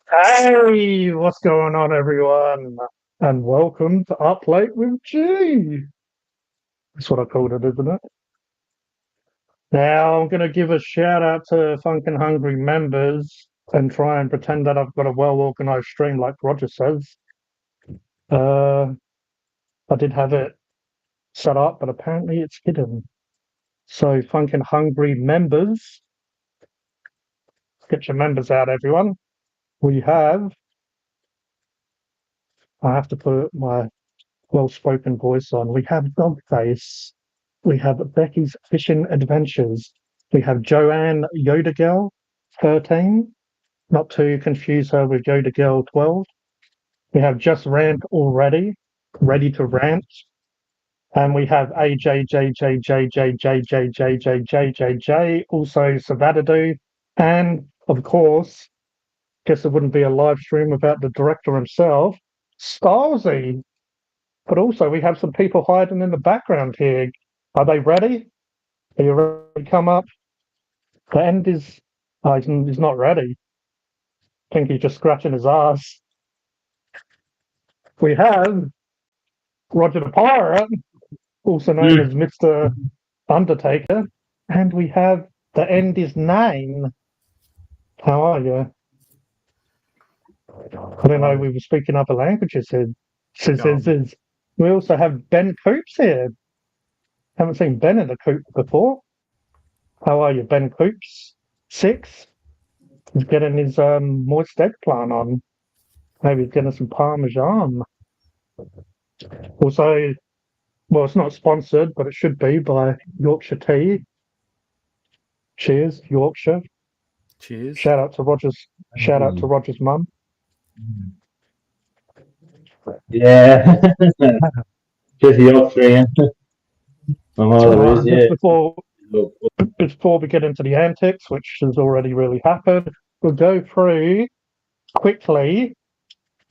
Hey, what's going on, everyone? And welcome to Up Late with G. That's what I called it, isn't it? Now, I'm going to give a shout out to Funkin' Hungry members and try and pretend that I've got a well organized stream like Roger says. Uh, I did have it set up, but apparently it's hidden. So, Funkin' Hungry members, get your members out, everyone. We have, I have to put my well spoken voice on. We have Dogface. We have Becky's Fishing Adventures. We have Joanne Yoda Girl, 13, not to confuse her with Yoda Girl 12. We have Just Rant Already, Ready to Rant. And we have AJJJJJJJJJJJJ, also Savadadu. And of course, guess it wouldn't be a live stream without the director himself, Starsy. But also, we have some people hiding in the background here. Are they ready? Are you ready to come up? The end is. Oh, he's not ready. I think he's just scratching his ass. We have Roger the Pirate, also known as Mr. Undertaker. And we have the end is nine. How are you? I don't know, we were speaking other languages here. We also have Ben Coops here. Haven't seen Ben in the coop before. How are you, Ben Coops? 6. He's getting his moist eggplant on. Maybe he's getting some Parmesan. Also, well, it's not sponsored, but it should be by Yorkshire Tea. Cheers, Yorkshire. Cheers. Shout out to Roger's. Shout out to Roger's mum. Yeah. Just Yorkshire. My mother is, yeah. Before we get into the antics, which has already really happened, we'll go through quickly.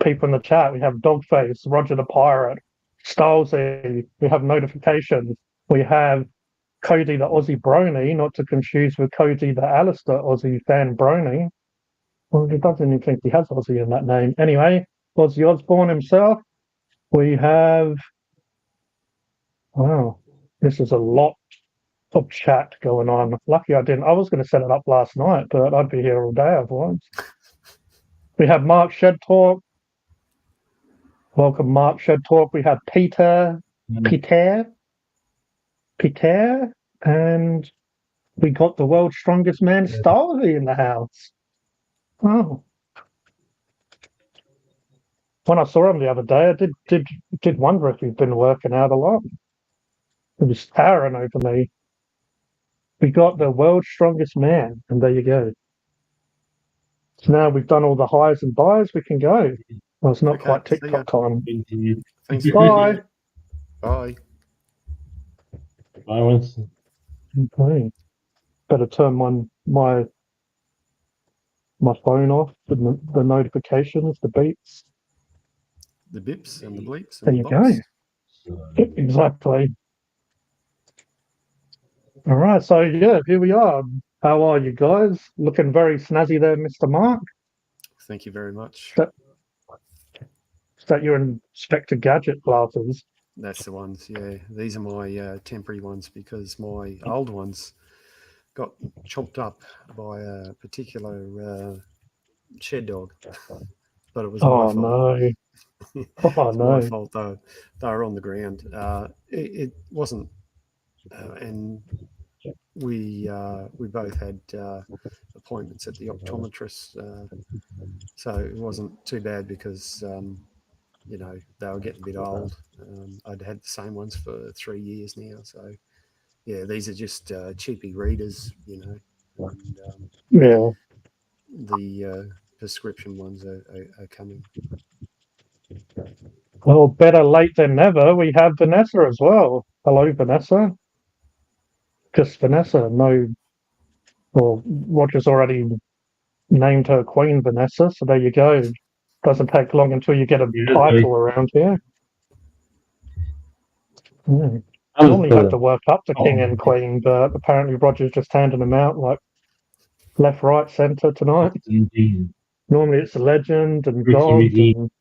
People in the chat. We have Dogface, Roger the Pirate, Stylesy. We have notifications. We have Kodie the Aussie Brony, not to confuse with Kodie the Alistair Aussie fan Brony. Well, he doesn't even think he has Aussie in that name. Anyway, Ozzy Osbourne himself. We have. Wow, this is a lot of chat going on. Lucky I didn't. I was going to set it up last night, but I'd be here all day otherwise. We have Mark Shed Talk. Welcome, Mark Shed Talk. We have Peter, and we got the world's strongest man, Stolzy, in the house. Oh. When I saw him the other day, I did wonder if he'd been working out a lot. It was towering over me. We got the world's strongest man, and there you go. So now we've done all the highs and buys, we can go. Well, it's not quite TikTok time. Thanks. Bye. Bye. Bye, Winston. Okay. Better turn my phone off, the notifications, the beeps. The bips and the bleeps. There you go. Exactly. All right, so yeah, here we are. How are you guys? Looking very snazzy there, Mr. Mark. Thank you very much. Is that your Inspector Gadget glasses? That's the ones, yeah. These are my temporary ones because my old ones got chopped up by a particular shed dog. But it was my fault. No. My fault, though. They were on the ground. It wasn't, and we both had appointments at the optometrist, so it wasn't too bad because they were getting a bit old. I'd had the same ones for 3 years now, so yeah, these are just cheapy readers, and, yeah. The prescription ones are coming. Well, better late than never. We have Vanessa as well. Hello, Vanessa. Just Vanessa. No. Well, Roger's already named her Queen Vanessa, so there you go. Doesn't take long until you get a title around here. Yeah. I normally have to work up to King and Queen, but apparently Roger's just handing them out like left, right, centre tonight. Normally it's a legend and Ricky God. Ricky. And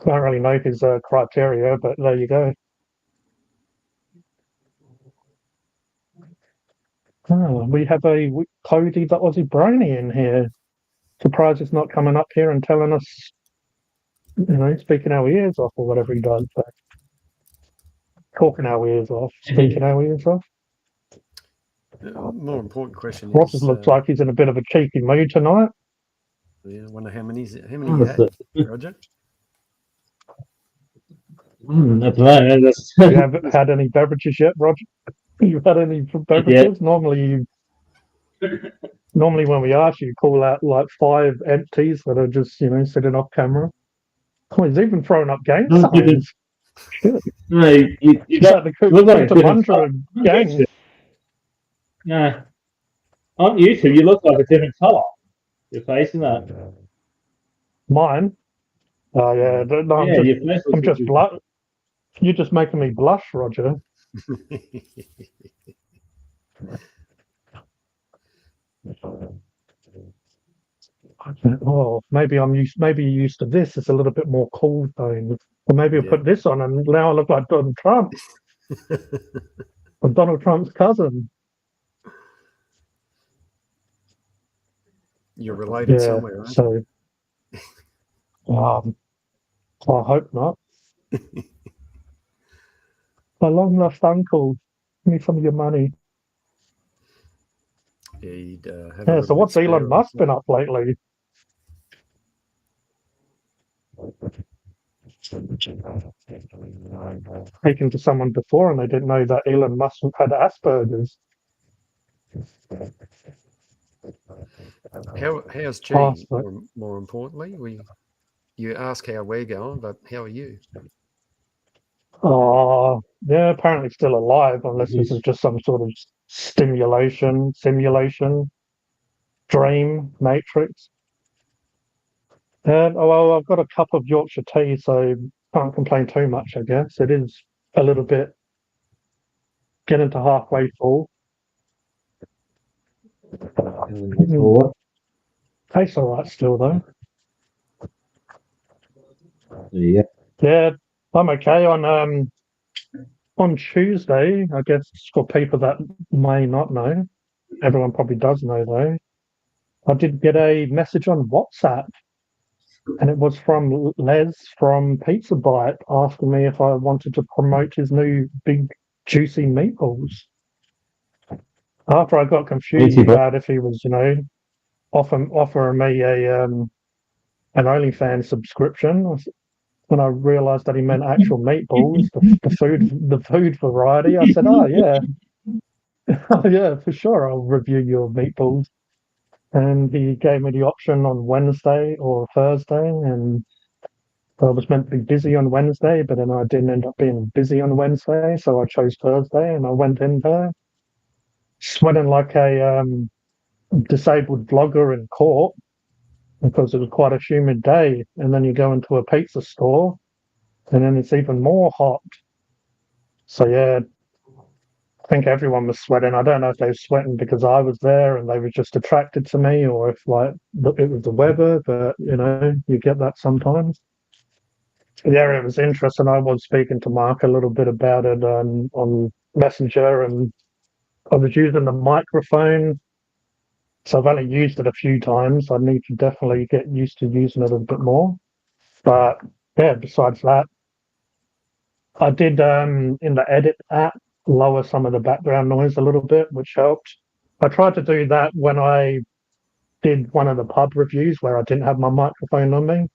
can't really know his criteria, but there you go. Oh, we have a Kodie the Aussie Brony in here. Surprised he's not coming up here and telling us, speaking our ears off or whatever he does. But talking our ears off, speaking our ears off. More important question Ross is, looks like he's in a bit of a cheeky mood tonight. I wonder how many you had, Roger? At the moment, that's You haven't had any beverages yet, Roger? You've had any beverages? Normally when we ask you, call out like 5 empties that are just, sitting off camera. Oh, he's even throwing up gang signs. Shit. No, you got the look like a different Mundra gang. No, on YouTube you look like a different colour. Your face and that. Mine? Oh yeah, no, Yeah, your face I'm looks just blush. You're just making me blush, Roger. Oh, maybe you're used to this. It's a little bit more cool tone. Or maybe I'll put this on and now I look like Donald Trump. Or Donald Trump's cousin. You're related somewhere, aren't you? I hope not. My long lost uncle. Give me some of your money. Yeah, he'd so what's Elon Musk been up lately? Speaking to someone before and they didn't know that Elon Musk had Asperger's. How's G? More importantly, you ask how we're going, but how are you? Oh, yeah, apparently still alive, unless this is just some sort of simulation, dream, matrix. And I've got a cup of Yorkshire tea, so can't complain too much, I guess. It is a little bit getting to halfway full. Tastes all right still, though. Yeah. Yeah, I'm okay. On Tuesday, I guess for people that may not know, everyone probably does know though, I did get a message on WhatsApp, and it was from Les from Pizza Bite asking me if I wanted to promote his new big juicy meatballs. After I got confused about if he was, offering me an OnlyFans subscription. When I realised that he meant actual meatballs, the food variety, I said, "Oh yeah, yeah, for sure, I'll review your meatballs." And he gave me the option on Wednesday or Thursday, and I was meant to be busy on Wednesday, but then I didn't end up being busy on Wednesday, so I chose Thursday, and I went in there, sweating like a disabled vlogger in court because it was quite a humid day. And then you go into a pizza store, and then it's even more hot. So yeah, I think everyone was sweating. I don't know if they were sweating because I was there and they were just attracted to me, or if it was the weather. But you get that sometimes. Yeah, it was interesting. I was speaking to Mark a little bit about it on Messenger, and I was using the microphone. So I've only used it a few times. I need to definitely get used to using it a bit more. But yeah, besides that, I did in the edit app lower some of the background noise a little bit, which helped. I tried to do that when I did one of the pub reviews where I didn't have my microphone on me.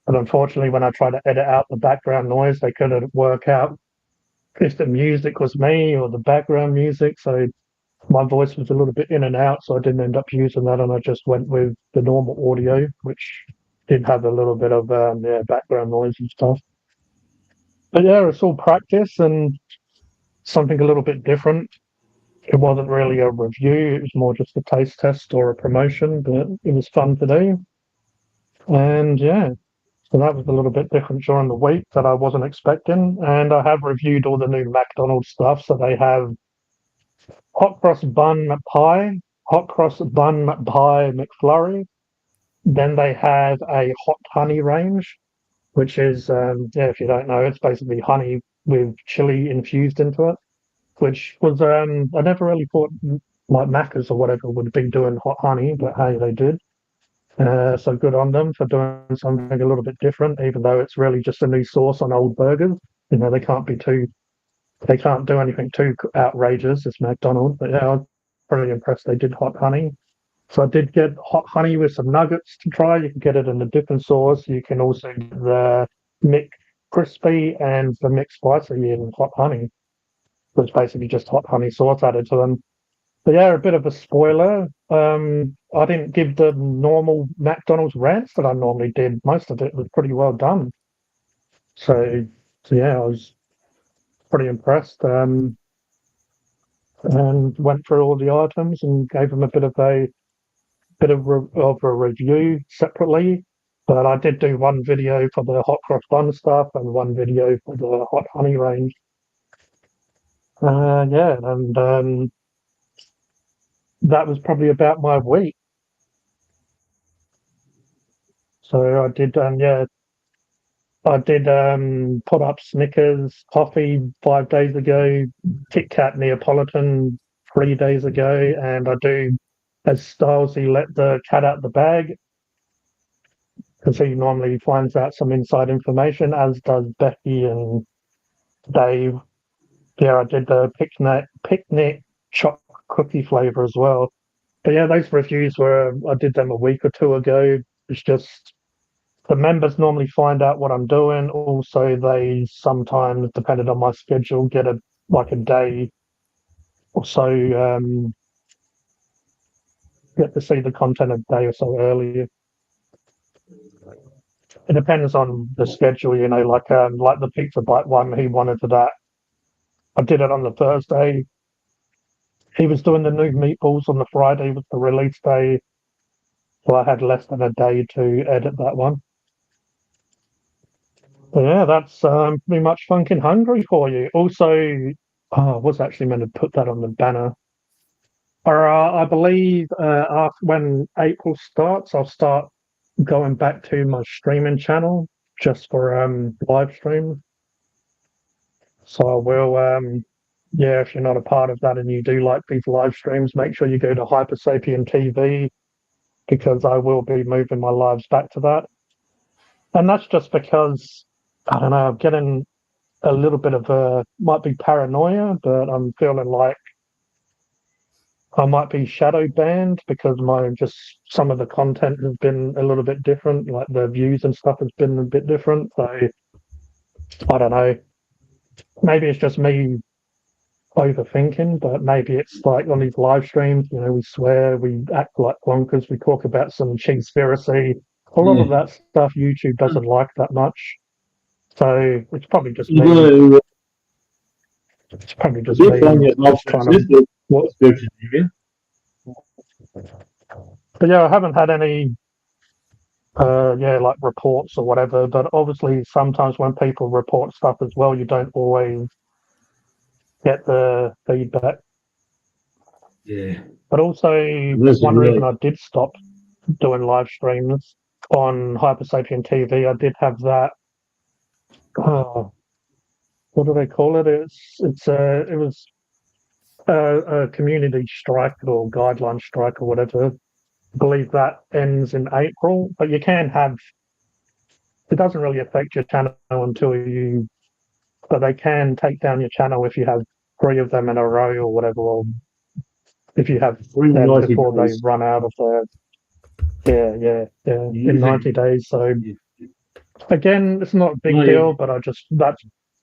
But unfortunately, when I tried to edit out the background noise, they couldn't work out if the music was me or the background music. So my voice was a little bit in and out, so I didn't end up using that, and I just went with the normal audio, which did have a little bit of background noise and stuff. But yeah, it's all practice and something a little bit different. It wasn't really a review, it was more just a taste test or a promotion, but it was fun to do. And yeah, so that was a little bit different during the week that I wasn't expecting. And I have reviewed all the new McDonald's stuff. So they have hot cross bun pie, hot cross bun pie McFlurry. Then they had a hot honey range, which is, if you don't know, it's basically honey with chili infused into it, which was, I never really thought like Macca's or whatever would be doing hot honey, but hey, they did. So good on them for doing something a little bit different, even though it's really just a new sauce on old burgers. They can't do anything too outrageous. It's McDonald's, but yeah, I was pretty impressed they did hot honey. So I did get hot honey with some nuggets to try. You can get it in a different sauce. You can also get the Mick crispy and the Mick spicy in hot honey. So it's basically just hot honey sauce added to them. But yeah, a bit of a spoiler. I didn't give the normal McDonald's rants that I normally did. Most of it was pretty well done. So yeah, I was pretty impressed. And went through all the items and gave them a bit of a review separately. But I did do one video for the hot cross bun stuff and one video for the hot honey range. Yeah, and that was probably about my week. So I did, I did put up Snickers coffee 5 days ago, Kit Kat Neapolitan 3 days ago, and I do, as Stylesy, let the cat out the bag because he normally finds out some inside information, as does Becky and Dave. Yeah, I did the picnic chocolate cookie flavor as well. But yeah, those reviews I did them a week or two ago. It's just the members normally find out what I'm doing. Also, they sometimes, depending on my schedule, get a day or so, get to see the content a day or so earlier. It depends on the schedule, like the pizza bite one, he wanted that. I did it on the Thursday. He was doing the new meatballs on the Friday with the release day, so I had less than a day to edit that one. But yeah, that's pretty much Funkin' Hungry for you. Also, I was actually meant to put that on the banner. Or I believe after when April starts, I'll start going back to my streaming channel just for live streams. So I will, if you're not a part of that and you do like these live streams, make sure you go to Hypersapien TV because I will be moving my lives back to that. And that's just because, I don't know, I'm getting a little bit of might be paranoia, but I'm feeling like I might be shadow banned because some of the content has been a little bit different, like the views and stuff has been a bit different. So I don't know. Maybe it's just me overthinking, but maybe it's like on these live streams, we swear, we act like wonkers, we talk about some cheesespiracy. A lot of that stuff YouTube doesn't like that much. So it's probably just me. It's probably just me just trying to. But yeah, I haven't had any like reports or whatever, but obviously sometimes when people report stuff as well, you don't always get the feedback. Yeah. But also one reason I did stop doing live streams on Hypersapien TV, I did have that what do they call it? It was a community strike or guideline strike or whatever. I believe that ends in April, but it doesn't really affect your channel but they can take down your channel if you have 3 of them in a row or whatever, or if you have them before they run out of their, in 90 days. So again, it's not a big deal, but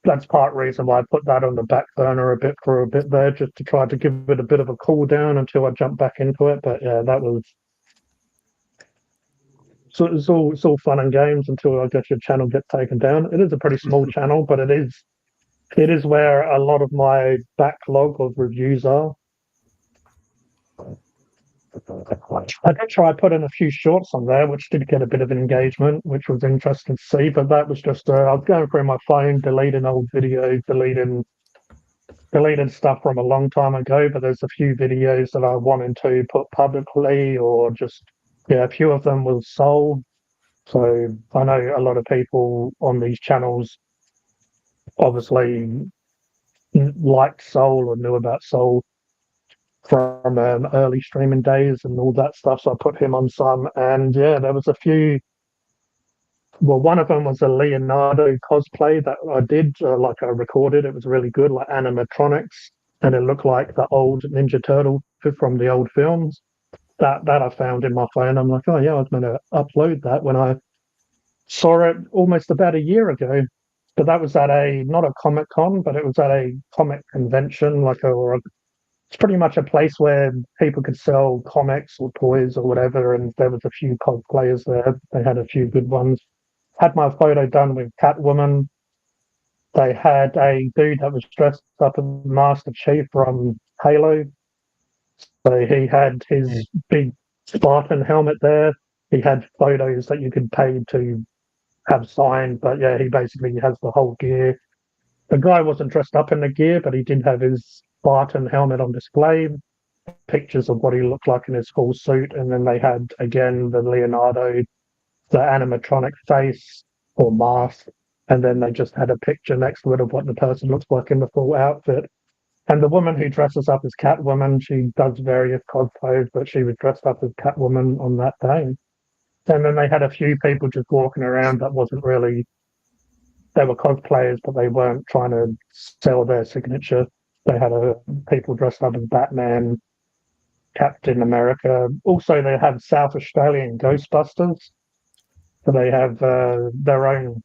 that's part reason why I put that on the back burner for a bit there, just to try to give it a bit of a cool down until I jump back into it. But yeah, that was. So it's all fun and games until I guess your channel gets taken down. It is a pretty small channel, but it is where a lot of my backlog of reviews are. I did try putting a few shorts on there, which did get a bit of an engagement, which was interesting to see. But that was just I was going through my phone, deleting old videos, deleting deleted stuff from a long time ago, but there's a few videos that I wanted to put publicly, or just, yeah, a few of them was sold. So I know a lot of people on these channels obviously liked Soul or knew about Soul from early streaming days and all that stuff. So I put him on some, and yeah, there was a few. Well, one of them was a Leonardo cosplay that I did, like I recorded. It was really good, like animatronics, and it looked like the old Ninja Turtle from the old films. That I found in my phone. I'm like, oh yeah, I was going to upload that when I saw it almost about a year ago. But that was at a not a Comic Con, but it was at a comic convention, like it's pretty much a place where people could sell comics or toys or whatever. And there was a few cosplayers there. They had a few good ones. Had my photo done with Catwoman. They had a dude that was dressed up as Master Chief from Halo. So he had his big Spartan helmet there. He had photos that you could pay to have signed, but yeah, he basically has the whole gear. The guy wasn't dressed up in the gear, but he did have his Spartan helmet on display, pictures of what he looked like in his full suit, and then they had again the Leonardo, the animatronic face or mask, and then they just had a picture next to it of what the person looks like in the full outfit. And the woman who dresses up as Catwoman, she does various cosplays, but she was dressed up as Catwoman on that day. And then they had a few people just walking around that wasn't really, they were cosplayers, but they weren't trying to sell their signature. They had people dressed up as Batman, Captain America. Also, they have South Australian Ghostbusters. So they have their own.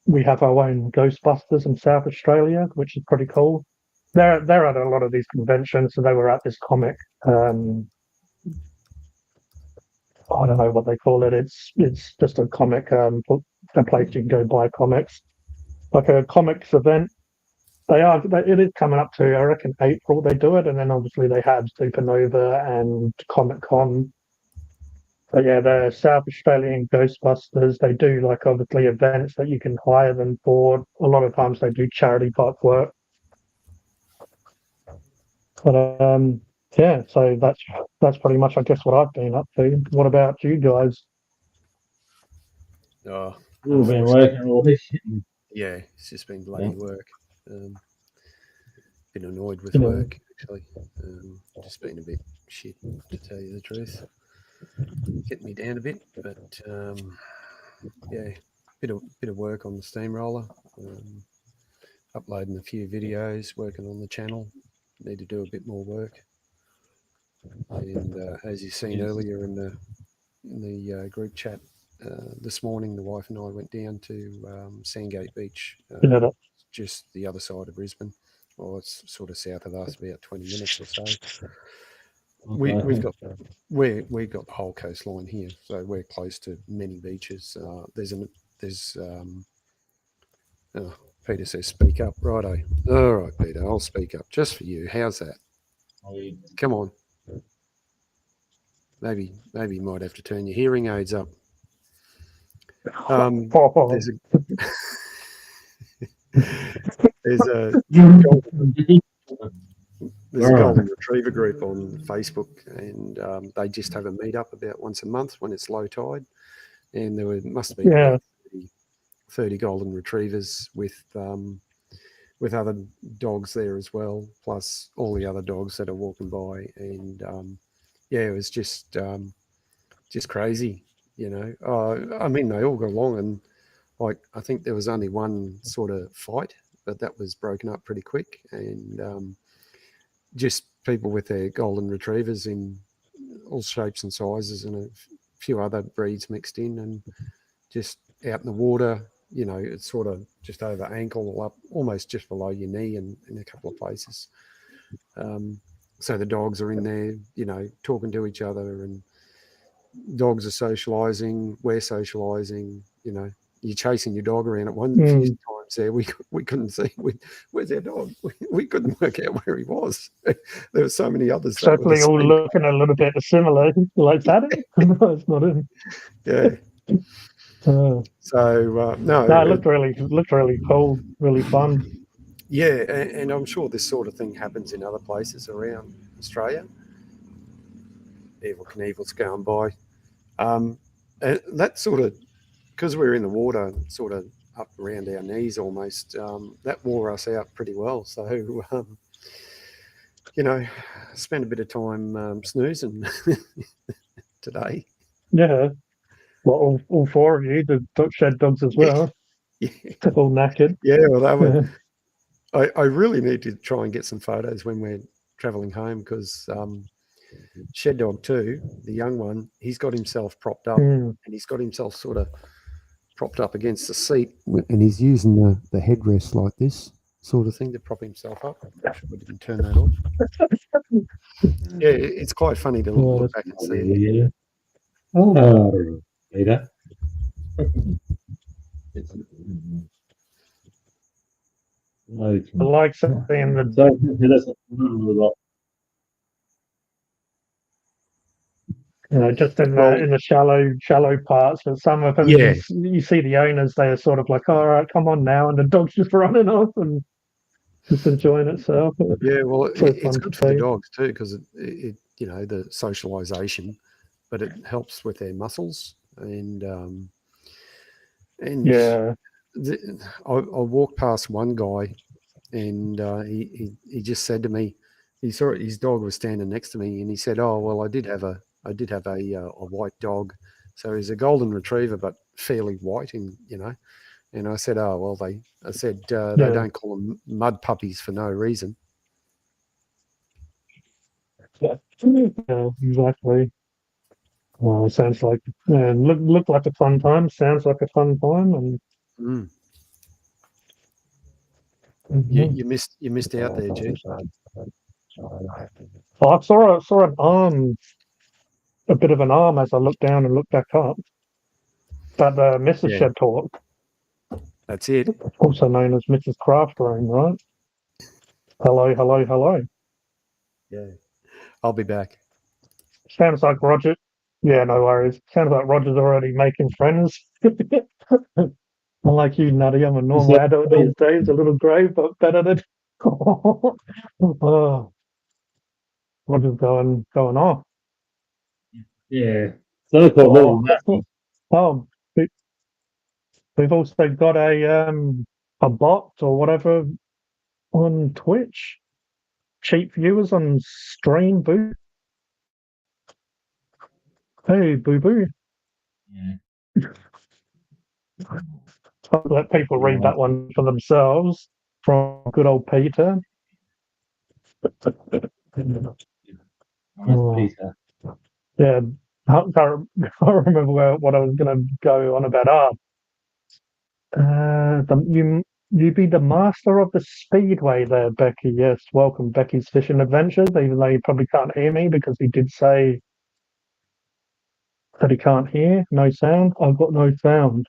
We have our own Ghostbusters in South Australia, which is pretty cool. They're at a lot of these conventions, so they were at this comic. I don't know what they call it. It's just a comic, a place you can go buy comics, like a comics event. It is coming up to, I reckon, April they do it, and then obviously they have Supernova and Comic Con. But yeah, the South Australian Ghostbusters, they do like obviously events that you can hire them for. A lot of times they do charity type work. But yeah, so that's pretty much, I guess, what I've been up to. What about you guys? Oh, You've been working all this shit. yeah, it's just been bloody work. Been annoyed with You know. work actually. Just been a bit shit, to tell you the truth. Getting me down a bit, but yeah, bit of work on the steamroller. Uploading a few videos, working on the channel. Need to do a bit more work. And as you've seen earlier in the group chat this morning, the wife and I went down to Sandgate Beach, just the other side of Brisbane. Well, it's sort of south of us, about 20 minutes or so. We've got the whole coastline here, so we're close to many beaches. Peter says, "Speak up, righto." All right, Peter, I'll speak up just for you. How's that? Come on. Maybe you might have to turn your hearing aids up. There's a golden retriever group on Facebook, and they just have a meetup about once a month when it's low tide, and there must be 30 golden retrievers with other dogs there as well, plus all the other dogs that are walking by, and yeah, it was just crazy, you know. I mean, they all got along, and like I think there was only one sort of fight, but that was broken up pretty quick, and just people with their golden retrievers in all shapes and sizes, and a few other breeds mixed in, and just out in the water. You know, it's sort of just over ankle up, almost just below your knee, and in a couple of places. So the dogs are in there, you know, talking to each other, and dogs are socialising. We're socialising. You know, you're chasing your dog around at one few times there. We couldn't see. Where's our dog? We couldn't work out where he was. There were so many others. Certainly all looking a little bit similar. Like that? No, it's not him. Yeah. No, it looked really cool, really fun. Yeah, and I'm sure this sort of thing happens in other places around Australia. Evil Knievel's going by. And that sort of, because we're in the water, sort of up around our knees almost, that wore us out pretty well. So, spent a bit of time snoozing today. Yeah. Well, all four of you, the shed dogs as well, Yeah, all knackered. well, that was. Yeah. I really need to try and get some photos when we're travelling home because Shed Dog 2, the young one, he's got himself propped up and he's got himself sort of propped up against the seat and he's using the headrest like this sort of thing to prop himself up. I didn't turn that off. Yeah, it's quite funny to look back and see. Yeah. Oh, Peter. I like seeing the just in the shallow parts, but some of them you see the owners, they are sort of like, all right, come on now, and the dog's just running off and just enjoying itself. Yeah, well, so it's good for the dogs too because it the socialization, but it helps with their muscles and yeah. I walked past one guy and he just said to me, he saw it, his dog was standing next to me and he said, oh, well, I did have a white dog. So he's a golden retriever, but fairly white and, and I said, oh, well, they don't call them mud puppies for no reason. Yeah, exactly. Well, sounds like look like a fun time. Sounds like a fun time, and you missed out there, G. I saw an arm, a bit of an arm as I looked down and looked back up. But Mrs. Shed Talk. That's it. Also known as Mrs. Craft Room, right? Hello, hello, hello. Yeah, I'll be back. Sounds like Roger. Yeah, no worries. Sounds like Roger's already making friends. Unlike you, Nutty, I'm a normal adult these days. A little grey, but better than. Oh, Roger's going off. Yeah. So called Oh, we've also got a bot or whatever on Twitch. Cheap viewers on stream, boo. Hey, boo boo. Yeah. I'll let people read that one for themselves from good old Peter. Peter. Yeah, I can't remember what I was going to go on about. You be the master of the speedway there, Becky. Yes, welcome, Becky's Fishing Adventures. Even though you probably can't hear me because he did say that he can't hear. No sound. I've got no sound.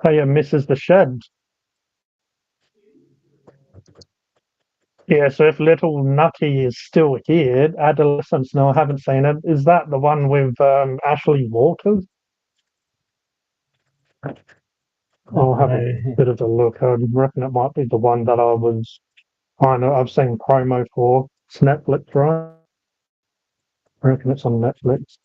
Hey, Mrs. The Shed. Yeah, so if Little Nutty is still here, Adolescence, no, I haven't seen it. Is that the one with Ashley Walters? I'll have a bit of a look. I reckon it might be the one that I've seen promo for. It's Netflix, right? I reckon it's on Netflix.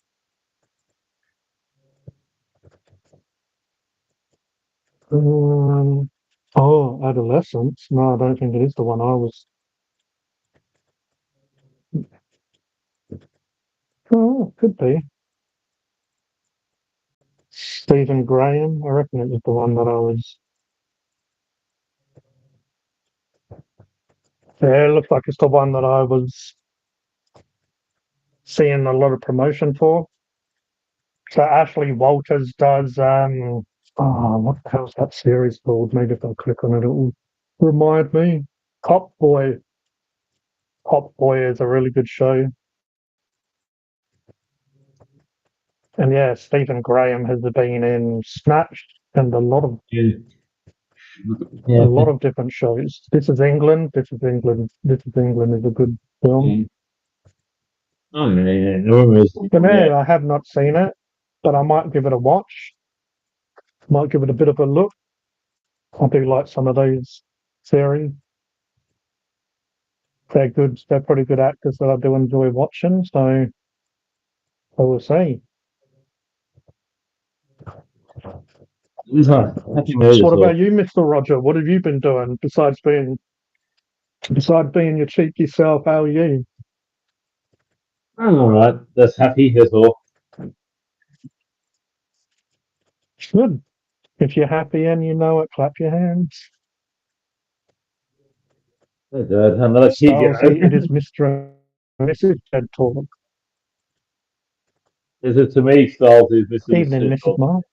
Adolescence. No, I don't think it is the one I was. Oh, could be. Stephen Graham. I reckon it was the one that I was. Yeah, it looks like it's the one that I was seeing a lot of promotion for. So Ashley Walters does what the hell's that series called? Maybe if I click on it, it will remind me. Cop Boy. Cop Boy is a really good show. And yeah, Stephen Graham has been in Snatched and a lot of different shows. This is England. This is England is a good film. Oh, yeah. I have not seen it, but I might give it a watch. Might give it a bit of a look. I do like some of those series. They're good. They're pretty good actors that I do enjoy watching. So I will see. Happy mood. What about you, Mr. Roger? What have you been doing besides being your cheeky self? How are you? I'm all right. That's happy. That's all. Good. If you're happy and you know it, clap your hands. That's good. Another kid, you Styles, know. it is Mr. and Mrs. Ted Talk. Is it to me, Styles is Mr. Evening, Mrs. Central. Mark.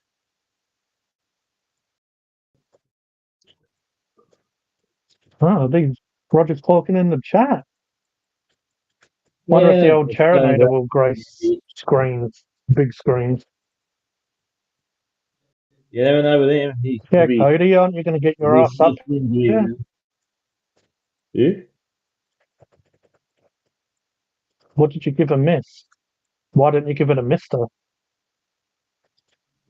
Oh, these Roger's talking in the chat. Wonder if the old Charinator will grace screens, big screens. You never know with him. He Yeah, could be. Kodie, aren't you going to get your ass up? Yeah. Who? What did you give a miss? Why didn't you give it a mister?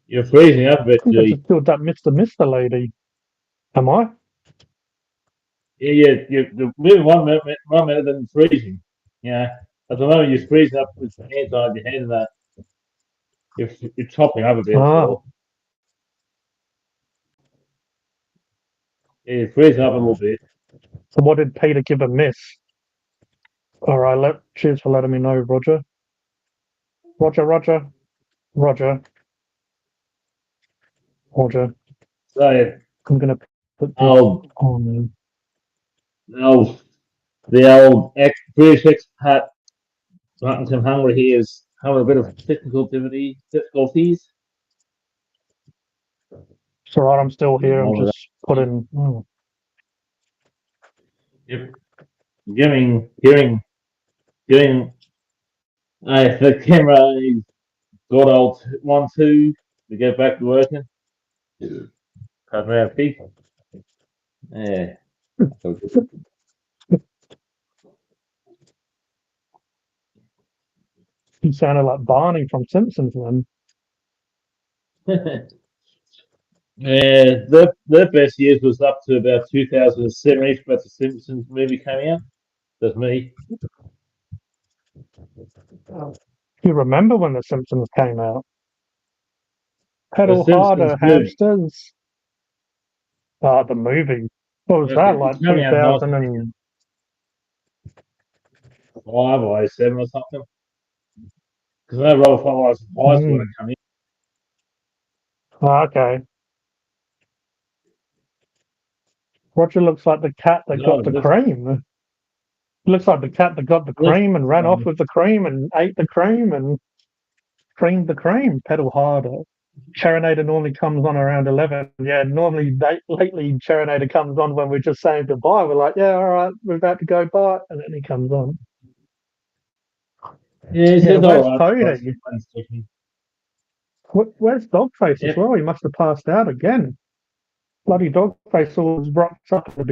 You're freezing up a bit, I think I G. just killed that Mister lady. Am I? Yeah. You're moving 1 minute, then freezing. Yeah. At the moment, you're freezing up with hands on your head and that. You're chopping up a bit, so. Yeah, you're freezing up a little bit. So what did Peter give a miss? All right, cheers for letting me know, Roger. Roger. So, yeah. I'm going to put this on. The old British expat Martin Hungry here is having a bit of technical difficulties. It's all right, I'm still here. I'm just putting. Yep. Giving the camera is got old 1-2 to get back to working. Cut around pig. Yeah. He sounded like Barney from Simpsons then. Yeah, their best years was up to about 2007 but the Simpsons movie came out. That's me. You remember when The Simpsons came out? The Pedal Simpsons harder, movie. hamsters. The movie. What was that, like It came out 2005 or 7 or something. Because I know Robert Font was high school when it came in. Okay. Roger looks like the cat that got the cream. Looks like the cat that got the cream and ran off with the cream and ate the cream and creamed the cream. Pedal harder. Charinator normally comes on around 11. Yeah, normally lately Charinator comes on when we're just saying goodbye. We're like, yeah, all right, we're about to go bye, and then he comes on. Yeah, where's Kodie? Where's Dogface as well? He must have passed out again. Bloody Dogface always rocks up at the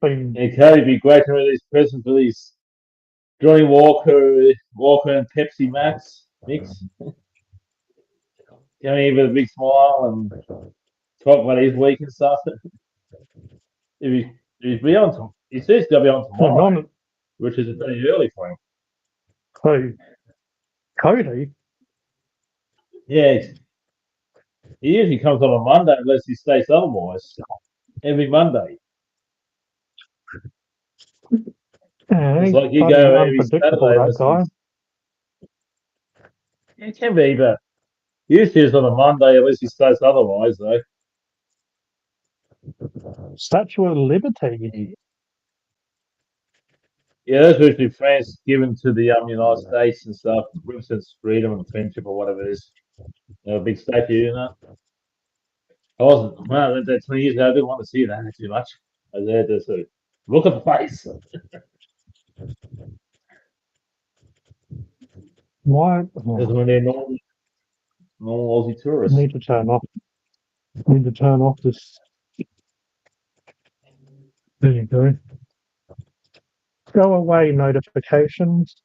beginning. Yeah, Kodie be great to release presents for these Johnny Walker and Pepsi Max mix. Come in with a big smile and talk about his week and stuff. If he's be on, he says he'll be on tomorrow, which is pretty early for him. Who? Kodie? Yeah, he usually comes on a Monday unless he states otherwise. Every Monday. Yeah, It's he's like you bloody go every unpredictable, Saturday that guy. It can be, but usually it's on a Monday unless he states otherwise, though. Statue of Liberty. Yeah, that's usually France given to the United States and stuff, represents freedom and friendship or whatever it is. A big statue, you know. I wasn't, well, that 20 years ago, I didn't want to see that too much. I was there to look at the face. Why? Because when they're normal Aussie tourists. Need to turn off this. There you go. Go away, notifications.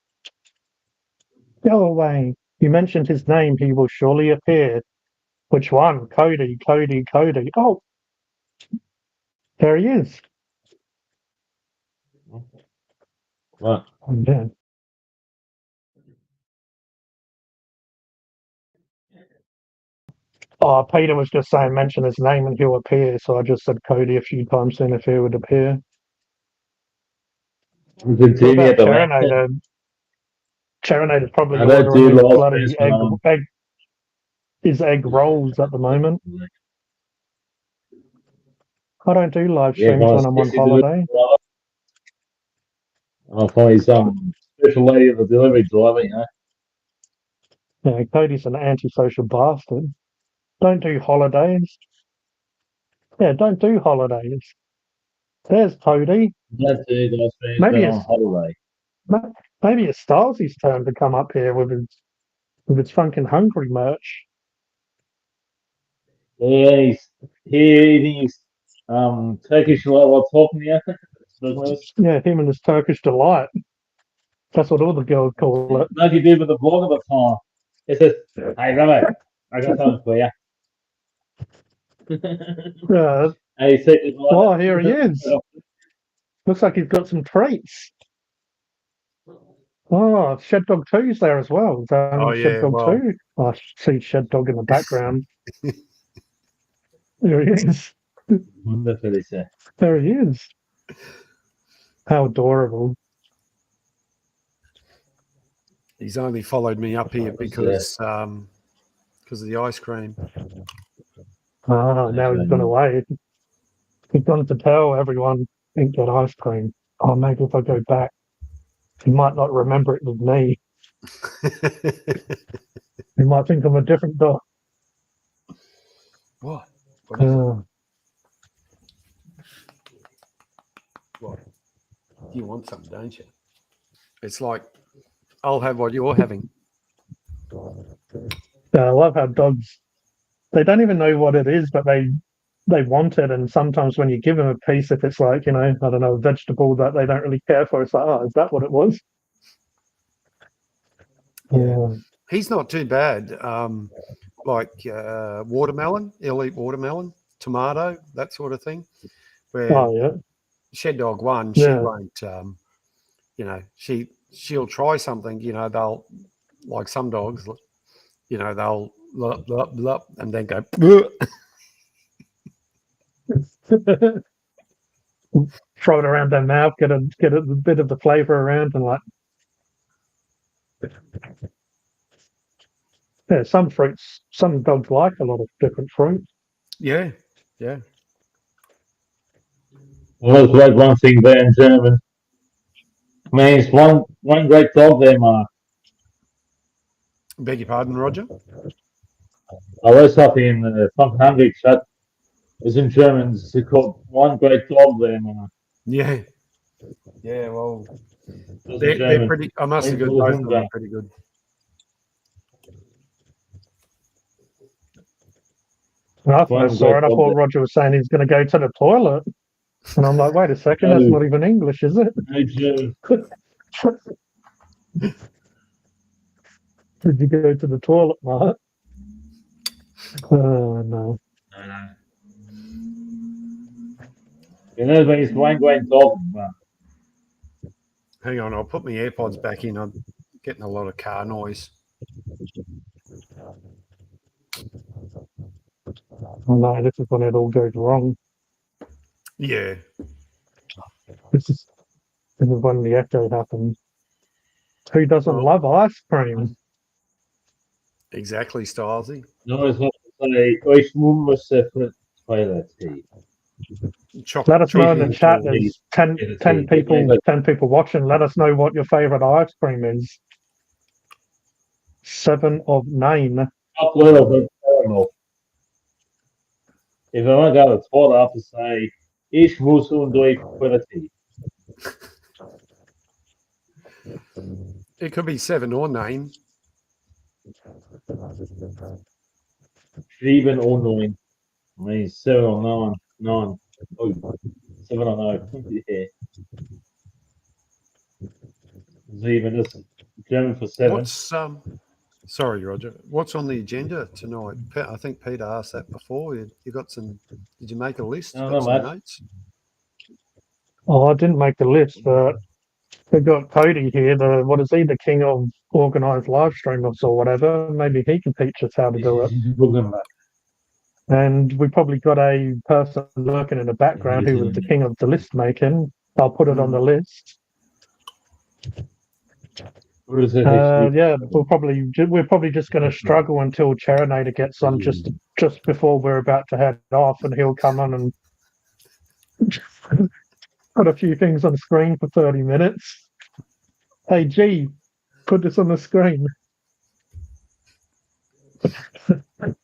Go away. You mentioned his name, he will surely appear. Which one? Kodie. Oh, there he is. Right. Oh, yeah. Oh, Peter was just saying mention his name and he'll appear, so I just said Kodie a few times then if he would appear. We could What see me about at the left. Cherinator? Cherinator's probably I don't ordering do his live bloody streams when I'm his egg rolls at the moment. I don't do live yeah, streams kind when of I'm on sexy dude. holiday. I'll find some special lady of the delivery driver, you know. Yeah, Kodie's an antisocial bastard. Don't do holidays. Yeah, don't do holidays. There's Kodie. Don't do live streams Maybe when I'm it's on holiday. maybe it's Starsy's turn to come up here with his fucking hungry merch. Yeah, he's eating his Turkish while talking to you. Yeah, him and his Turkish delight. That's what all the girls call it. Like you did with the blog at the time. It says, hey, Robert, I got something for you. Yeah. Hey, second Oh, here he is. Looks like he's got some treats. Oh, Shed Dog 2's there as well. Oh, Shed yeah, Dog well. 2. Oh, I see Shed Dog in the background. There he is. Wonderful, is it? There he is. How adorable. He's only followed me up here because of the ice cream. Oh, now he's gone away. He's gone to tell everyone ain't got ice cream. Oh, maybe if I go back, he might not remember it was me. He might think I'm a different dog. What? What is it? What? You want something, don't you? It's like, I'll have what you're having. I love how dogs, they don't even know what it is, but they want it. And sometimes when you give them a piece, if it's like, I don't know, a vegetable that they don't really care for, it's like, oh, is that what it was? Yeah. He's not too bad. Like watermelon, he'll eat watermelon, tomato, that sort of thing. Where Shed Dog 1, she won't, she'll try something, they'll, like some dogs, they'll lup, lup, lup, and then go, throw it around their mouth, get a bit of the flavor around, and like, yeah, some fruits, some dogs like a lot of different fruits. Yeah. Well, that's like one thing there in German. I mean, it's one great dog there, Mark. Beg your pardon, Roger? I read something in the Funk Hungry chat. It's in German. It's called one great dog there, Mark. Yeah, well, they're pretty. I must have got both of them pretty good. I saw it. I thought Roger was saying he's going to go to the toilet, and I'm like, wait a second, that's not even English, is it? Did you go to the toilet, Mark? Oh no. You know when it's one great dog, Mark. Hang on, I'll put my AirPods back in. I'm getting a lot of car noise. Oh no, this is when it all goes wrong. Yeah. This is when the echo happens. Who doesn't love ice cream? Exactly, Stylesy. No, it's not to say, ich muss toilet tea. Let us know in the chat. There's 10 people watching. Let us know what your favorite ice cream is. 7 of 9. Up little bit caramel. If I want to go to the toilet, I have to say, ich muss toilet tea. It could be 7 or 9. 7 or 9. I mean, 7 or 9. 9. Oh, 7 or 9. Yeah. Even this German for 7. What's Sorry, Roger. What's on the agenda tonight? I think Peter asked that before. You got some? Did you make a list? No, Got not some much. notes? Oh, I didn't make the list, but we've got Kodie here. What is he? The king of organised live streamers or whatever. Maybe he can teach us how to do it. And we probably got a person lurking in the background who was the king of the list making. I'll put it on the list. Yeah, we're probably just going to struggle until Cherinator gets on just before we're about to head off, and he'll come on and put a few things on the screen for 30 minutes. Hey, G, put this on the screen. And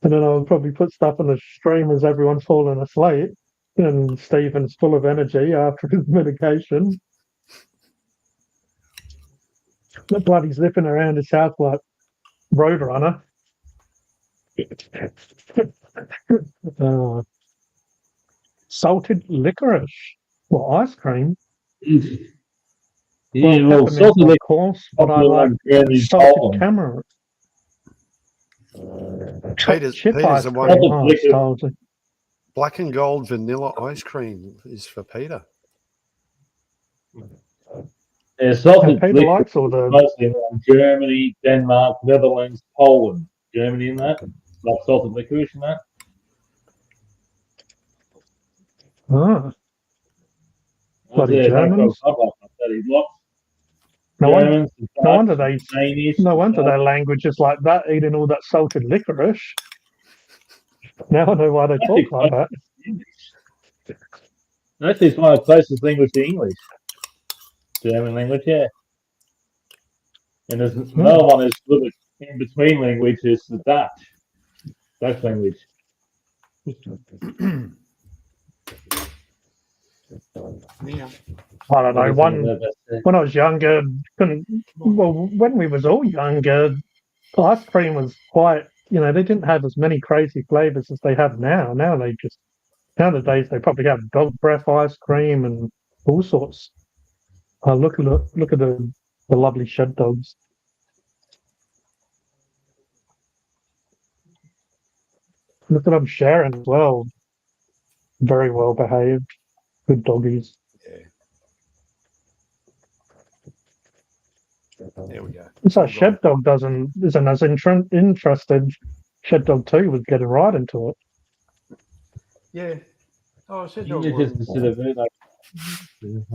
then I'll probably put stuff on the stream as everyone's falling asleep. And Stephen's full of energy after his medication. The bloody zipping around his house like Roadrunner. Salted licorice. Well, ice cream. Yeah, well, salted of course, but I like salted camera. Peter's ice the cream. one. Black and gold vanilla ice cream is for Peter. Yeah, salted Peter likes all the mostly in Germany, Denmark, Netherlands, Poland. Germany in that, like salted licorice in that. Ah. Bloody Germans. No wonder their language is like that, eating all that salted licorice. Now I know why they talk like that. Actually, it's one of the closest language to English. German language, yeah. And there's another one that's a little bit in between language is the Dutch language. Yeah. I don't know. When I was younger, when we was all younger, ice cream was quite, they didn't have as many crazy flavors as they have now. Nowadays they probably have dog breath ice cream and all sorts. Look at the lovely shed dogs. Look at them sharing as well. Very well behaved. Good doggies. Yeah. There we go. So Shed Dog isn't as interested. Shed Dog 2 was getting right into it. Yeah. Oh, Shed Dog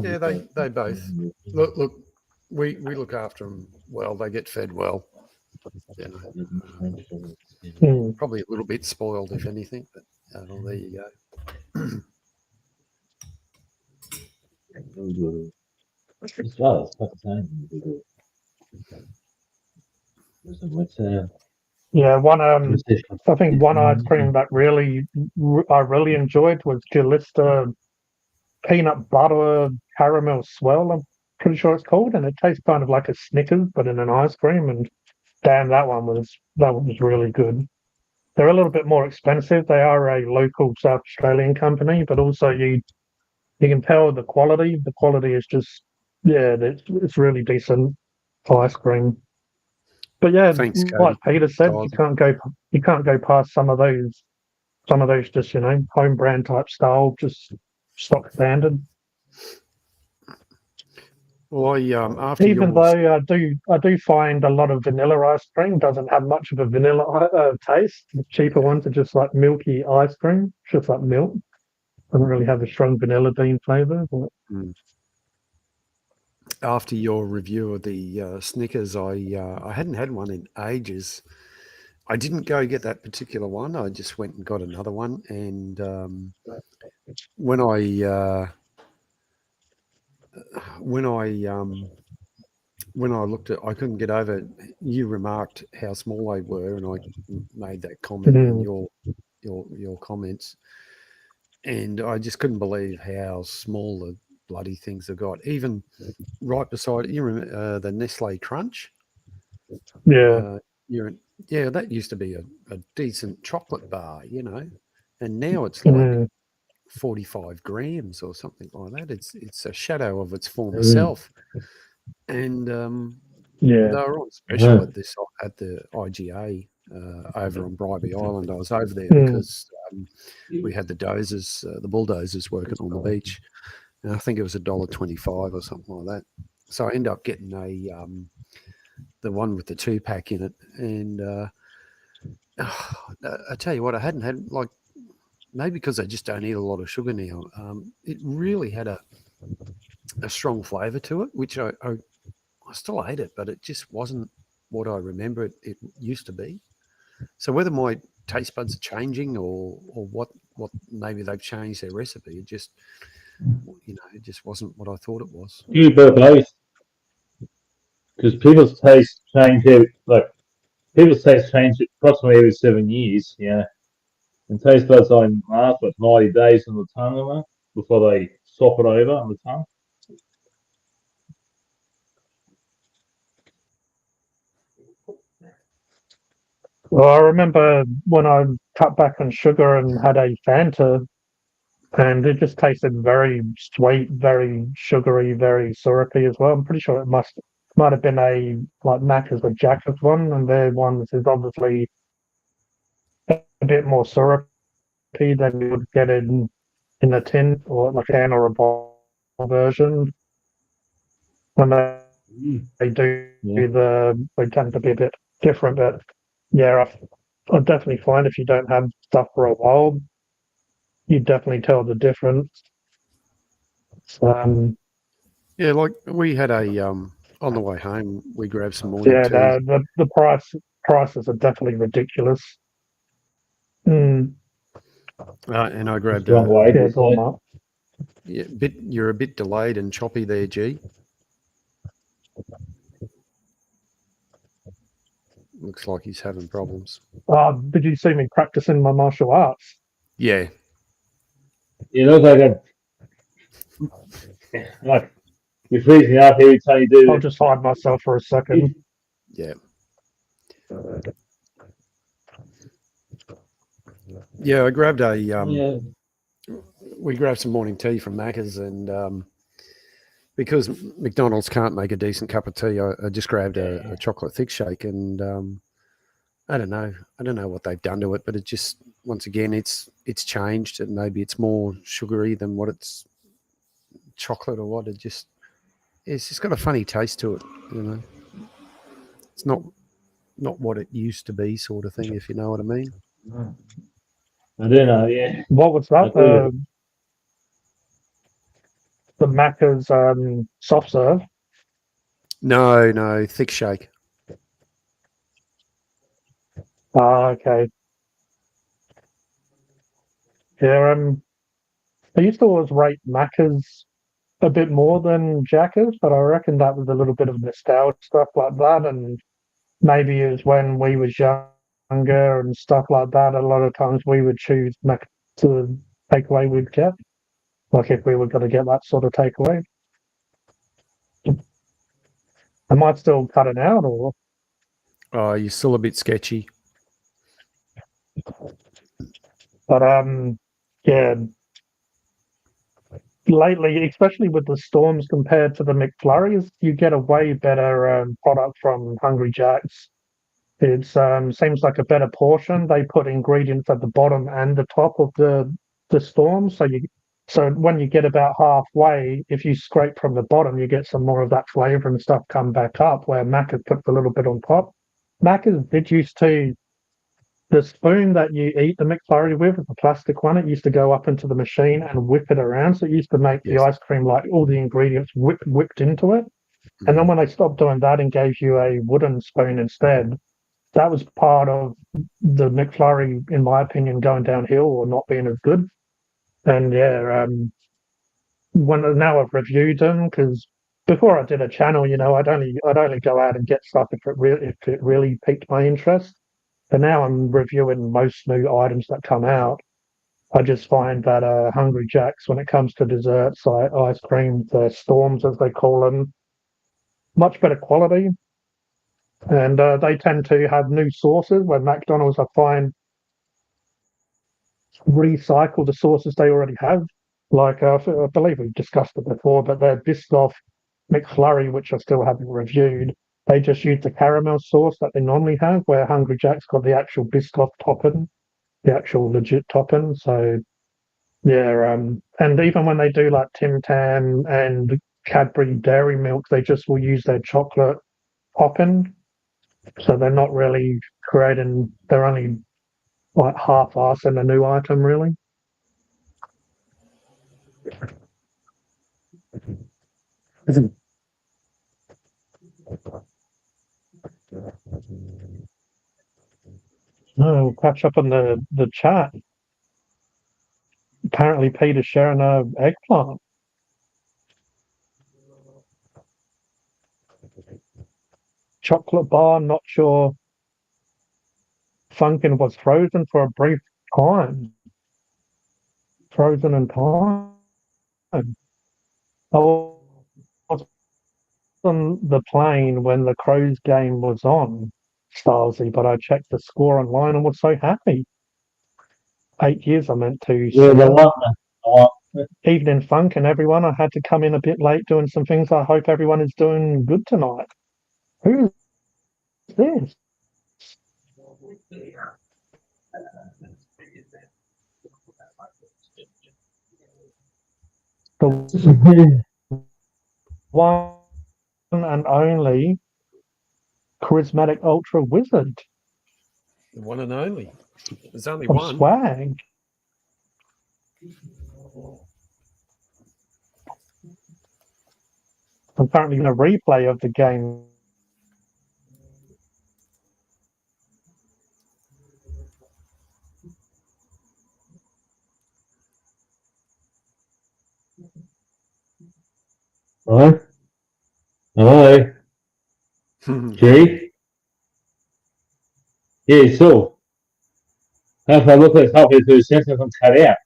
yeah, they both look. We look after them well. They get fed well. Probably a little bit spoiled, if anything. But there you go. Yeah, I think one ice cream that I really enjoyed was Jalista peanut butter caramel swirl. I'm pretty sure it's called, and it tastes kind of like a Snickers but in an ice cream. And damn, that one was really good. They're a little bit more expensive. They are a local South Australian company, but also you can tell the quality. The quality is just it's really decent ice cream. But yeah, thanks, like Peter said, you can't go past some of those just home brand type style, just stock standard. Well, Even though I do find a lot of vanilla ice cream doesn't have much of a vanilla taste. The cheaper ones are just like milky ice cream, just like milk. Doesn't really have a strong vanilla bean flavour. After your review of the Snickers, I hadn't had one in ages. I didn't go get that particular one. I just went and got another one. And when I looked at, I couldn't get over. You remarked how small they were, and I made that comment in your comments, and I just couldn't believe how small the bloody things have got. Even right beside you, remember the Nestle Crunch? Yeah, that used to be a decent chocolate bar, and now it's like 45 grams or something like that. It's a shadow of its former self. And Yeah. They were on special at the IGA over on Bribey Island. I was over there because we had the bulldozers working on the beach, and I think it was $1.25 or something like that. So I ended up getting the one with the 2-pack in it, and I tell you what, I hadn't had, like, maybe because I just don't eat a lot of sugar now. It really had a strong flavour to it, which I still ate it, but it just wasn't what I remember it used to be. So whether my taste buds are changing or what maybe they've changed their recipe, it just it just wasn't what I thought it was. You both, because people's taste change approximately every 7 years. Yeah, and taste buds only last 90 days on the tongue before they swap it over on the tongue. Well, I remember when I cut back on sugar and had a Fanta, and it just tasted very sweet, very sugary, very syrupy as well. I'm pretty sure it might have been a like Macca's or Jack's one, and their one is obviously a bit more syrupy than you would get in a tin or like a can or a bottle version. And they they tend to be a bit different, but yeah, I definitely find if you don't have stuff for a while, you definitely tell the difference. Yeah, like we had a on the way home, we grabbed some morning Yeah, tea. the prices are definitely ridiculous. And I grabbed Wrong way. Yeah, go on, Mark. You're a bit delayed and choppy there, G. Looks like he's having problems. Did you see me practicing my martial arts? Yeah. You look like you're freezing up every time you do I'll it. just hide myself for a second. Yeah. Yeah, I grabbed we grabbed some morning tea from Macca's, and because McDonald's can't make a decent cup of tea, I just grabbed a chocolate thick shake, and I don't know what they've done to it, but it just, once again, it's changed, and maybe it's more sugary than what it's chocolate or what. It's just got a funny taste to it, It's not what it used to be, sort of thing, if you know what I mean. I do know, yeah. What was that? The Macca's soft serve. No, thick shake. Okay. Yeah, I used to always rate Macca's a bit more than Jackers, but I reckon that was a little bit of nostalgia stuff like that, and maybe it was when we was younger and stuff like that. A lot of times we would choose Mac to takeaway we'd get, like if we were going to get that sort of takeaway. Am I still cutting out, or? Oh, you're still a bit sketchy. But yeah. Lately, especially with the Storms compared to the McFlurries, you get a way better product from Hungry Jack's. It seems like a better portion. They put ingredients at the bottom and the top of the Storm, so when you get about halfway, if you scrape from the bottom, you get some more of that flavour and stuff come back up. Where Macca's puts a little bit on top. Macca's did used to. The spoon that you eat the McFlurry with, the plastic one, it used to go up into the machine and whip it around. So it used to make the ice cream like all the ingredients whipped into it. Mm-hmm. And then when they stopped doing that and gave you a wooden spoon instead, that was part of the McFlurry, in my opinion, going downhill or not being as good. And yeah, now I've reviewed them, because before I did a channel, I'd only go out and get stuff if it really piqued my interest. But now I'm reviewing most new items that come out. I just find that Hungry Jack's, when it comes to desserts, like ice cream, the Storms as they call them, much better quality. And they tend to have new sauces, where McDonald's, I find, recycle the sauces they already have. Like I believe we've discussed it before, but their Biscoff McFlurry, which I still haven't reviewed, they just use the caramel sauce that they normally have, where Hungry Jack's got the actual Biscoff topping, the actual legit topping. So yeah, and even when they do like Tim Tam and Cadbury Dairy Milk, they just will use their chocolate topping. So they're not really creating. They're only like half-assing a new item, really. No, we'll catch up on the chat. Apparently, Peter's sharing a eggplant. Chocolate bar, not sure. Funkin' was frozen for a brief time. Frozen in time. I was on the plane when the Crows game was on, Stylesy, but I checked the score online and was so happy. 8 years I meant to. Yeah, the one. Evening Funk and everyone. I had to come in a bit late doing some things. I hope everyone is doing good tonight. Who is this? The one and only charismatic ultra wizard. The one and only. There's only From one. Swag. I'm currently in a replay of the game. Hello? Hello? Chief? Yeah, so. If I look at halfway through the sentence, I'm cut out.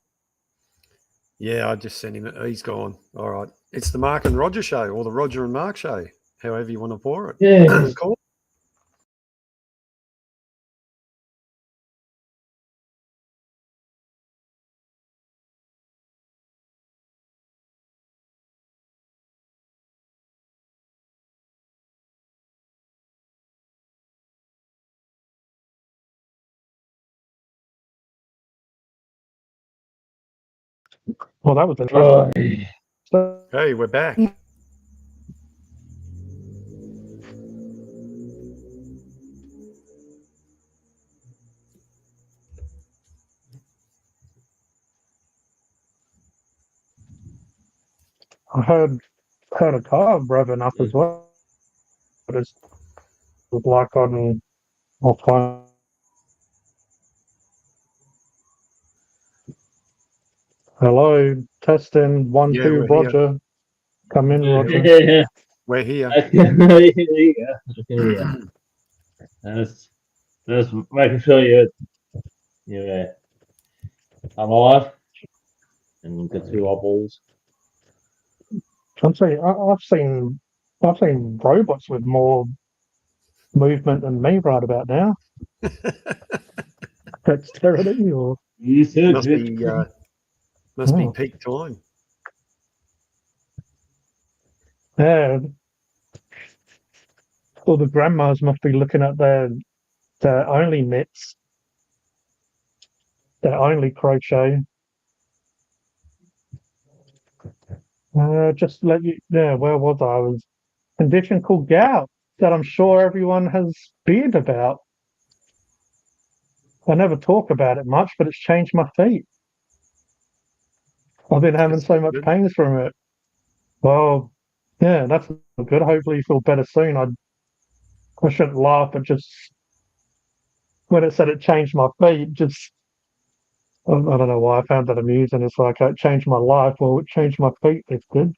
Yeah, I just sent him. He's gone. All right. It's the Mark and Roger show, or the Roger and Mark show, however you want to pour it. Yeah. Cool. Well, that was interesting. Hey, we're back. I heard a car revving up as well. It's like on offline. Hello, testing 1 Yeah, 2, we're here. Roger. Come in, Roger. Yeah. We're here. There you go. Yeah. Just making sure you're alive and get through our balls. I'm saying I've seen robots with more movement than me right about now. Dexterity or You too. Must be peak time. yeah. All the grandmas must be looking at their only knits, their only crochet. Just let you. Yeah, where was I? I was condition called gout that I'm sure everyone has beard about. I never talk about it much, but it's changed my feet. I've been having so much pains from it. Well, yeah, that's good. Hopefully you feel better soon. I shouldn't laugh, but just when it said it changed my feet, just I don't know why I found that amusing. It's like it changed my life. Well, it changed my feet. It's good.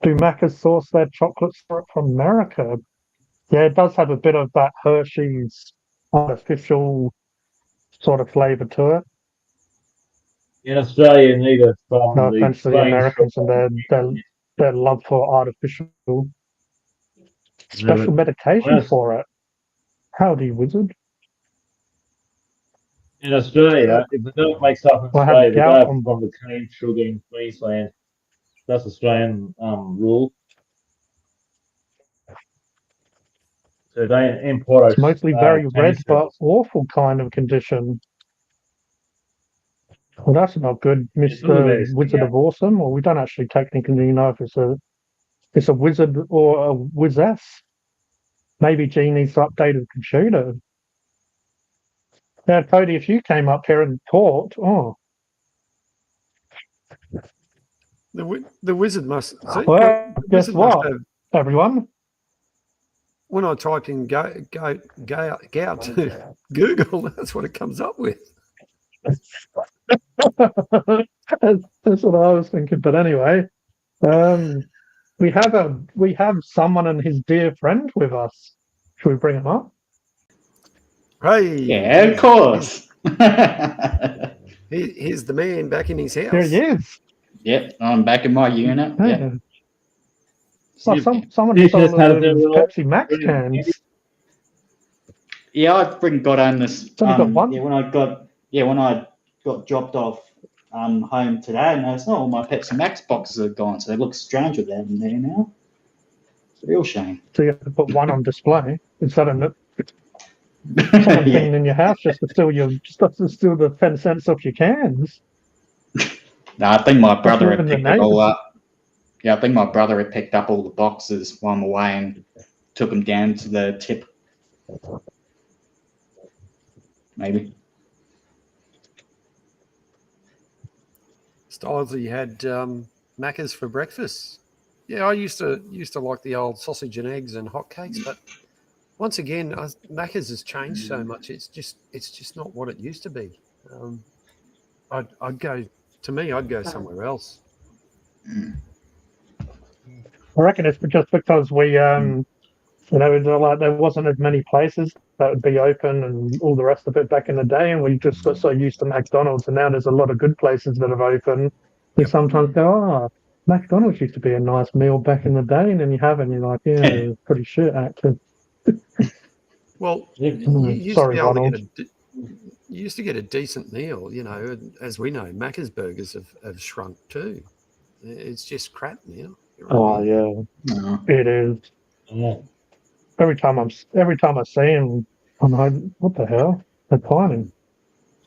Do Macca's source their chocolate syrup from America? Yeah, it does have a bit of that Hershey's artificial sort of flavour to it. In Australia, neither from No the offense to the train Americans and their love for artificial. Special medication for it. Howdy, wizard. In Australia, if the milk makes up in I have Australia, they gout go on. from the cane sugar in Queensland. That's Australian rule. So they import It's mostly very red, but service. awful kind of condition. Well, that's not good, It's all about Mr. this Wizard thing, of Awesome. Well, we don't actually technically know if it's a wizard or a wizess. Maybe G needs to update his computer. Now, Kodie, if you came up here and talked, The wizard must. See, well, the guess wizard must what, have. everyone? When I type in go out to Google, that's what it comes up with. That's what I was thinking. But anyway, we have someone and his dear friend with us. Should we bring him up? Hey, Yeah, of course. here's the man back in his house. There he is. Yep, I'm back in my unit. Yeah. Yep. Well, someone Teach us stole how to do it all. Pepsi Max Brilliant. cans. Yeah, I got home this. only got one. When I got dropped off home today, and noticed all my Pepsi Max boxes are gone, so they look strange without them there now. It's a real shame. So you have to put one on display instead of someone cleaning in your house just to steal the 10 cents off your cans. No, I think my brother That's had when the picked it all neighbours- up. Yeah, I think my brother had picked up all the boxes while I'm away and took them down to the tip. Maybe. Stylesy had Macca's for breakfast. Yeah, I used to like the old sausage and eggs and hotcakes, but once again, Macca's has changed so much. It's just not what it used to be. I'd go somewhere else. I reckon it's just because we, there wasn't as many places that would be open and all the rest of it back in the day, and we just got so used to McDonald's, and now there's a lot of good places that have opened. We sometimes go, McDonald's used to be a nice meal back in the day, and then you have it, and you're like, yeah, it was pretty shit, actually. Well, Sorry, Ronald. You used to get a decent meal, as we know, Macca's burgers have shrunk too. It's just crap now. Oh yeah, it is. Yeah. Every time I see him, I'm like, what the hell? They're tiny.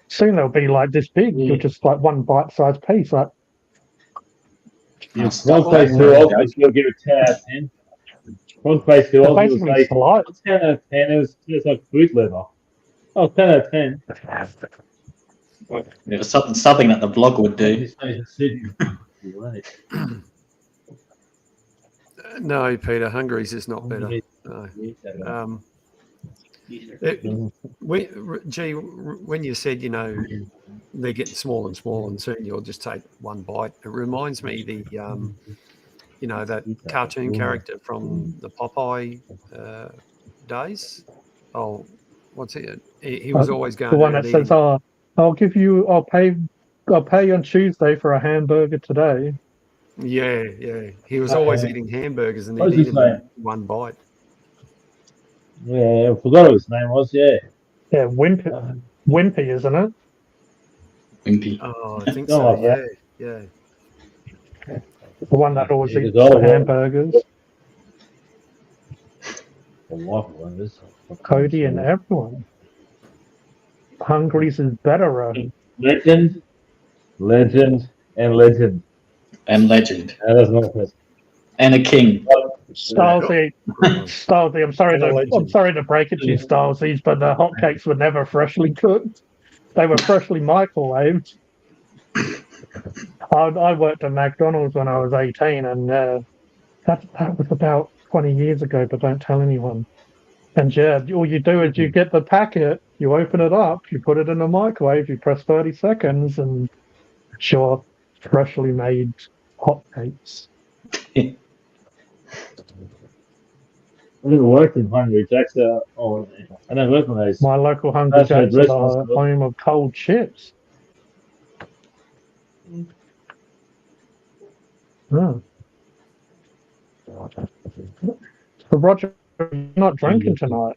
Soon they'll be like this big. Yeah. You're just like one bite-sized piece. Like, One place too old, you'll give it 10 out of 10. One place too they're old, you'll basically say, slight. 10 out of 10, it was like fruit leather. Oh, 10 out of 10. It was something that the vlog would do. No, Peter, Hungary's is not better. No. When you said, they're getting smaller and smaller, and soon you'll just take one bite. It reminds me that cartoon character from the Popeye days. Oh, what's it? He was always going. The one that says, I'll pay you on Tuesday for a hamburger today. Yeah. He was always eating hamburgers, and What he'd was eat his them in name? one bite. Yeah, I forgot what his name was, yeah. Yeah, Wimpy, isn't it? Wimpy. Oh, I think Something so. like that. Yeah. The one that always Yeah, eats because the hamburgers. The life of wonders. Kodie and everyone. Hungary's is better. Legend, and legend. And legend. That's not first. And a king. Stylesy, I'm sorry to break it to you, Stylesy, but the hotcakes were never freshly cooked. They were freshly microwaved. I worked at McDonald's when I was 18, and that was about 20 years ago, but don't tell anyone. And yeah, all you do is you get the packet, you open it up, you put it in the microwave, you press 30 seconds, and sure, freshly made hotcakes. I never worked in Hungary, Jack's I don't work on those. My local Hungry That's Jacks right, are the home of cold chips. Oh. So Roger, you're not drinking tonight.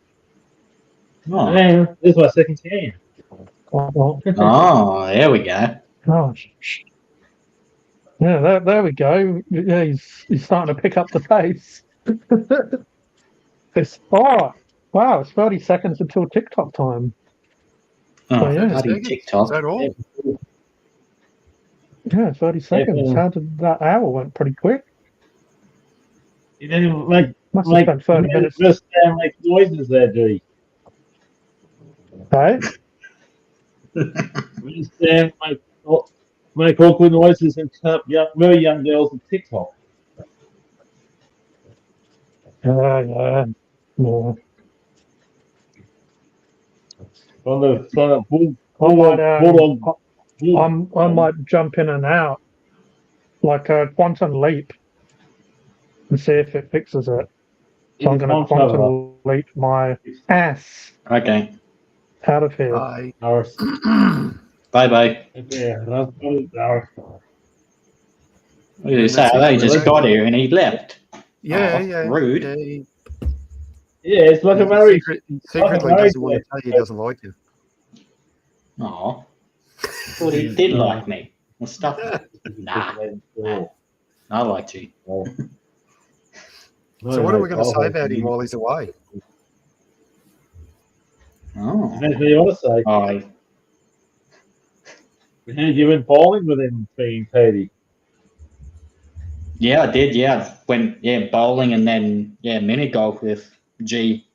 Oh, Man, this is my second can. oh there we go. Gosh. Yeah, there we go. Yeah, he's starting to pick up the pace. It's hot. Wow, it's 30 seconds until TikTok time. Oh, yeah. bloody Is TikTok. that all? Yeah, 30 seconds. How did that hour went pretty quick? You didn't make Must have spent 30 minutes. Just make noises there, G. Hey? Just make awkward noises and turn up very young girls on TikTok. Yeah. From the I might jump in and out like a quantum leap and see if it fixes it. So I'm going to quantum leap my ass Okay. out of here. Bye. Bye. Yeah, You say, they just got here and he left. Yeah, Rude. Yeah, it's like a marriage. Secretly doesn't want to tell you he doesn't like you. Oh, thought he did like me. Well, stuff. Nah. I like you. So what are we going to say about him while he's away? Oh. That's what you want to say. Oh, You went bowling with him, being Kodie. yeah, I did. Yeah, went bowling and then mini golf with G.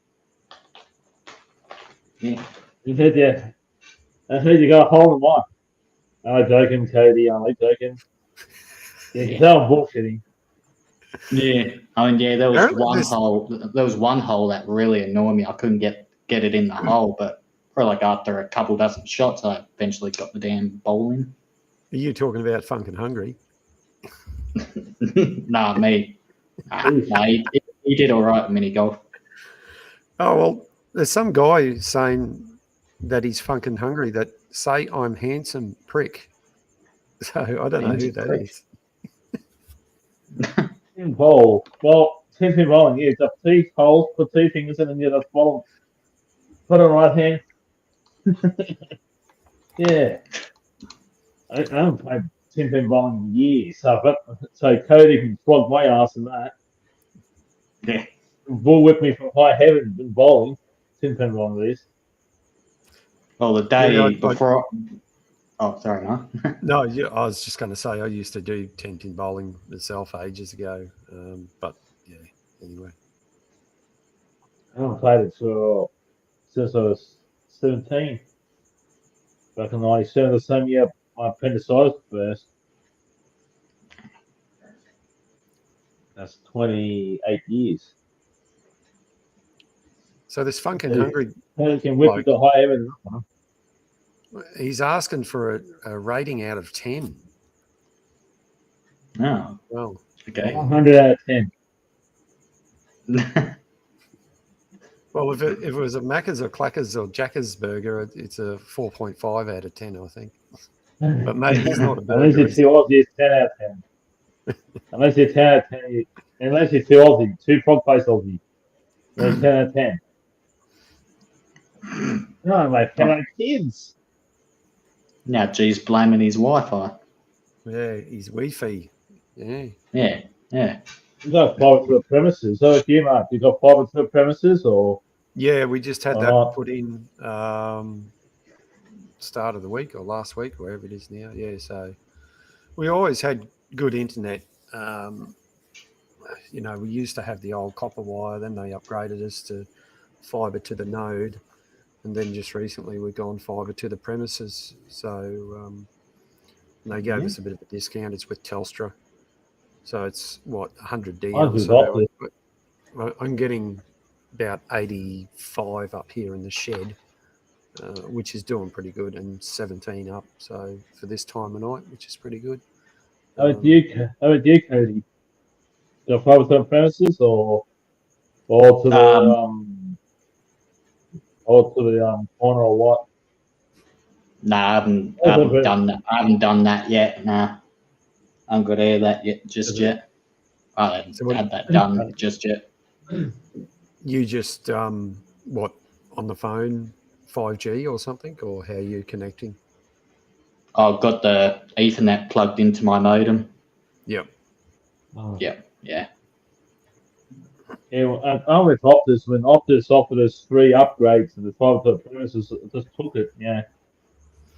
Yeah. I heard you got a hole in one. I'm joking, Kodie. I'm joking. Yeah, no, I'm bullshitting. Yeah, I mean, there was one hole. There was one hole that really annoyed me. I couldn't get it in the hole, but probably like after a couple dozen shots, I eventually got the damn bowl in. Are you talking about Funk and Hungry? Nah, me. He did all right at mini golf. Oh, well, there's some guy saying that he's Funk and Hungry that say I'm handsome prick. So I don't know who that is. Bowl. Well, 10-pin bowling. Yeah, just 2 holes, put 2 fingers in, and you just bowl. Put on right hand. Yeah. I haven't played 10-pin bowling in years, so Kodie can flog my ass in that. Yeah. Bull whip me from high heaven in bowling. 10-pin bowling these. Well, the day before. Oh, sorry, no. No, I was just going to say I used to do 10-pin bowling myself ages ago, but yeah. Anyway, I haven't played it since I was 17. Back in 97, the same year my appendicitis burst. That's 28 years. so this Funk and Hungry, Can whip it to high heaven. he's asking for a rating out of 10. Oh, Well, okay. 100 out of 10. Well, if it was a Macca's or Clacker's or Jacka's burger, it's a 4.5 out of 10, I think. But maybe he's not a burger. Unless you're too Aussie, it's 10 out of 10. Unless you're 10 out of 10, unless you're too Aussie, too frog-faced Aussie, then 10 out of 10. No, mate, how many kids? Now, G's blaming his Wi-Fi. Yeah, he's Wi-Fi. Yeah. Yeah. You got fibre to the premises. So if you, Mark, you got fibre to the premises, or? Yeah, we just had that not? put in start of the week or last week, wherever it is now. Yeah, so we always had good internet. You know, we used to have the old copper wire, then they upgraded us to fibre to the node, and then just recently we've gone fibre to the premises. So they gave us a bit of a discount. It's with Telstra. So it's, what, 100 D. So I'm getting about 85 up here in the shed, which is doing pretty good, and 17 up. So for this time of night, which is pretty good. How about you, Kodie? Got fibre to the premises, or to the corner, or what? Nah, I haven't done that. I haven't done that yet. Nah, I haven't got to hear that yet. I haven't had that done just yet. You just what, on the phone, 5G or something, or how are you connecting? I've got the Ethernet plugged into my modem. Yep. Yeah. Yeah, well, I'm with Optus. When Optus offered us 3 upgrades to the 5-foot premises, I just took it. Yeah,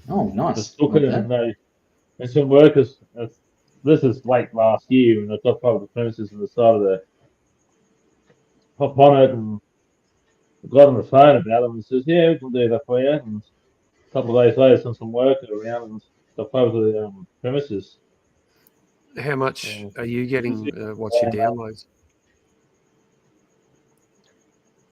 Oh, nice. just took Like it, that. and some workers. This is late last year, and I got 5-foot premises and decided to hop on it, and got on the phone about it, and says, "Yeah, we can do that for you." And a couple of days later, sent some worker around and got over to the premises. How much are you getting? What's your downloads?